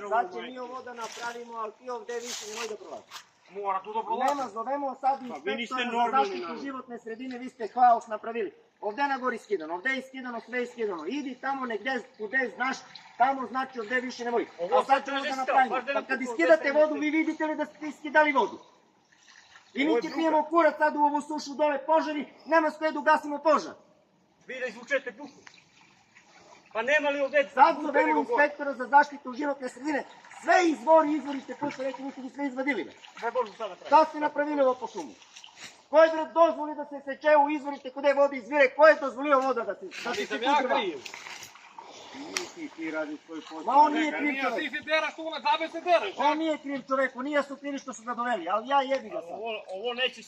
Sad će mi ovo da napravimo, ali ti ovdje više nemoj da prolazi. Mora tu da prolazi. Nema, zovemo sad inspektora za zaštitu životne sredine, vi ste haos napravili. Ovdje je na gori skidano, ovdje je iskidano, sve je iskidano. Idi tamo negdje, kude znaš, tamo znači ovdje više nemoj. A sad ćemo da napravimo. Pa kad iskidate vodu, vi vidite li da ste iskidali vodu? I mi ti pijemo kurac sad u ovu sušu dole požari, nema s koje da ugasimo požar. Vi da izvučete puku. Pa nema li ovdje... Sad zovemo inspektora za zaštitu životne sredine. Sve izvorite, ko ste rekli, niste vi sve izvadili. Sve Božu sad napraviti. Šta ste napravili ovo po šumu? Ko je dozvoli da se seče u izvorite kude vode izvire? Ko je dozvolio voda da se Ali sam ja kriv. Ti radi svoj posao. Ma on nije kriv čovek. Ti se deraš tu na zabe se deraš. On nije kriv čovek, nije su krivi što su ga doveli, ali ja jebi ga sad. Ovo neće